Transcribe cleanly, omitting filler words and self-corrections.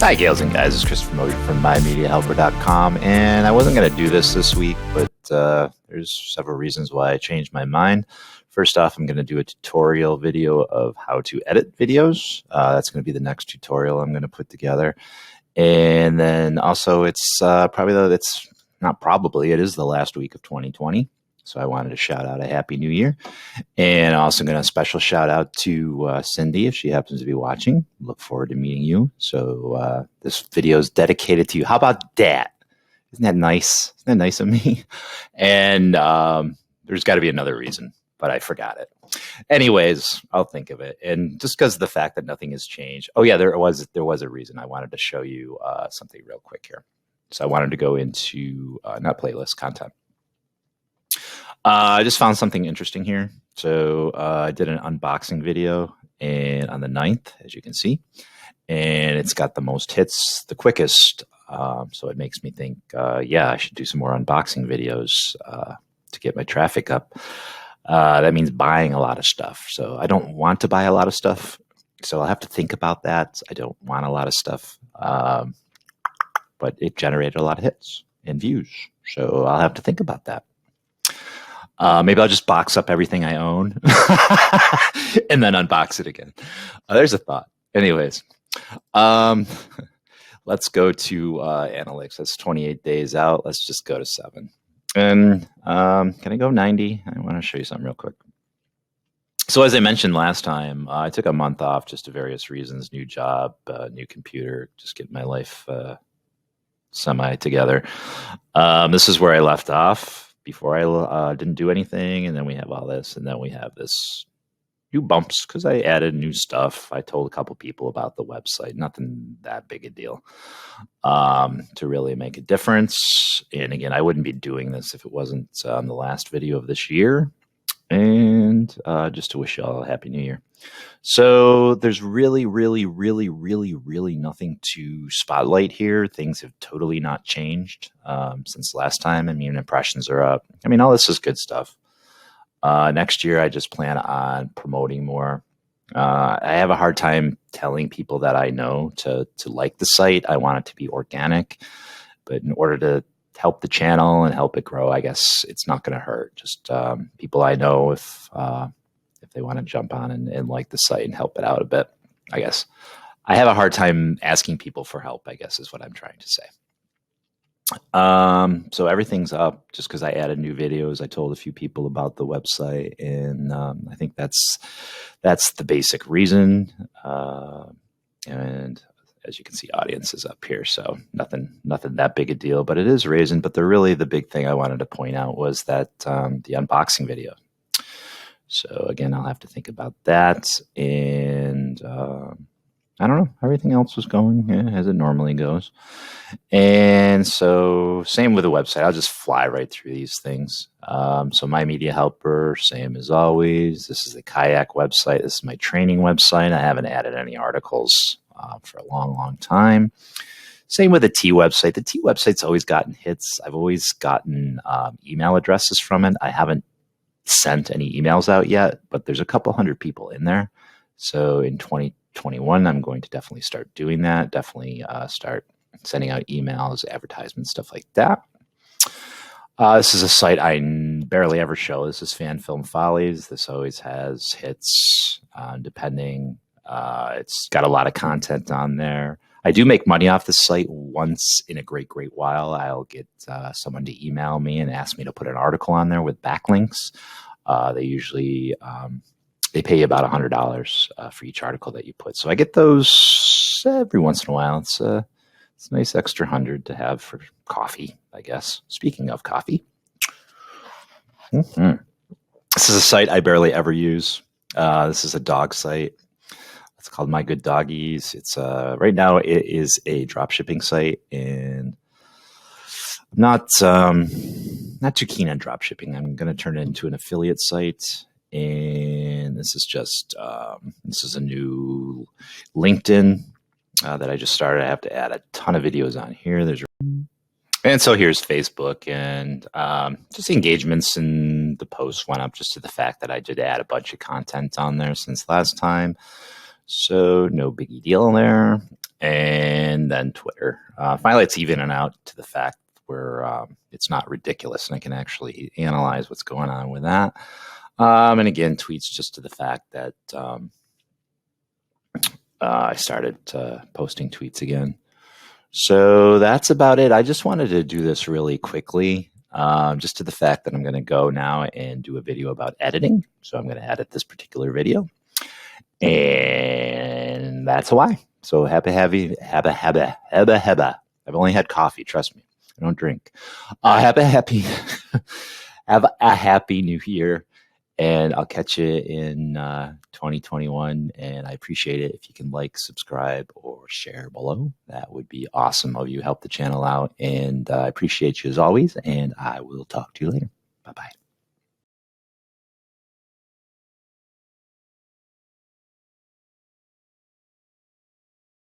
Hi, gals and guys. It's Christopher Moby from MyMediaHelper.com, and I wasn't going to do this week, but there's several reasons why I changed my mind. First off, I'm going to do a tutorial video of how to edit videos. That's going to be the next tutorial I'm going to put together. And then also, it is the last week of 2020. So I wanted to shout out a Happy New Year. And also going to special shout out to Cindy if she happens to be watching. Look forward to meeting you. So this video is dedicated to you. How about that? Isn't that nice? Isn't that nice of me? And there's got to be another reason, but I forgot it. Anyways, I'll think of it. And just because of the fact that nothing has changed. Oh yeah, there was a reason. I wanted to show you something real quick here. So I wanted to go into not playlist content. I just found something interesting here. So I did an unboxing video and on the 9th, as you can see, and it's got the most hits, the quickest. So it makes me think, yeah, I should do some more unboxing videos to get my traffic up. That means buying a lot of stuff. So I don't want to buy a lot of stuff. So I'll have to think about that. I don't want a lot of stuff, but it generated a lot of hits and views. So I'll have to think about that. Maybe I'll just box up everything I own and then unbox it again. There's a thought. Anyways, let's go to analytics. That's 28 days out. Let's just go to 7. And can I go 90? I want to show you something real quick. So as I mentioned last time, I took a month off just to various reasons. New job, new computer, just getting my life semi together. This is where I left off. Before I didn't do anything, and then we have all this, and then we have this new bumps because I added new stuff. I told a couple people about the website, nothing that big a deal to really make a difference. And again, I wouldn't be doing this if it wasn't the last video of this year. And just to wish you all a Happy New Year. So there's really nothing to spotlight here. Things have totally not changed since last time. I mean, impressions are up. I mean, all this is good stuff. Next year, I just plan on promoting more. I have a hard time telling people that I know to like the site. I want it to be organic. But in order to help the channel and help it grow, I guess it's not going to hurt. Just people I know, if they want to jump on and like the site and help it out a bit, I guess. I have a hard time asking people for help, I guess, is what I'm trying to say. So everything's up just because I added new videos. I told a few people about the website, and I think that's the basic reason. And as you can see, audience is up here, so nothing that big a deal, but it is raising. But the big thing I wanted to point out was that the unboxing video. So again, I'll have to think about that. And I don't know, everything else was going as it normally goes. And so same with the website. I'll just fly right through these things. So My Media Helper, same as always. This is the Kayak website. This is my training website. I haven't added any articles for a long time. Same with the T website. The T website's always gotten hits. I've always gotten email addresses from it. I haven't sent any emails out yet, but there's a couple hundred people in there. So in 2021, I'm going to definitely start doing that. Definitely start sending out emails, advertisements, stuff like that. This is a site I barely ever show. This is Fan Film Follies. This always has hits, depending. It's got a lot of content on there. I do make money off this site once in a great while. I'll get someone to email me and ask me to put an article on there with backlinks. They usually they pay you about $100 for each article that you put. So I get those every once in a while. It's a nice extra 100 to have for coffee, I guess. Speaking of coffee, this is a site I barely ever use. This is a dog site. It's called My Good Doggies. It's right now it is a drop shipping site, and I'm not too keen on drop shipping. I'm going to turn it into an affiliate site, and this is just this is a new LinkedIn that I just started. I have to add a ton of videos on here. And so here's Facebook, and just the engagements and the posts went up just to the fact that I did add a bunch of content on there since last time. So no biggie deal there. And then Twitter. Finally, it's evening out to the fact where it's not ridiculous, and I can actually analyze what's going on with that. And again, tweets just to the fact that I started posting tweets again. So that's about it. I just wanted to do this really quickly, just to the fact that I'm going to go now and do a video about editing. So I'm going to edit this particular video. And that's why. So happy. I've only had coffee, trust me. I don't drink. Have a happy new year. And I'll catch you in 2021. And I appreciate it if you can like, subscribe, or share below. That would be awesome of you. Help the channel out. And I appreciate you as always. And I will talk to you later. Bye-bye.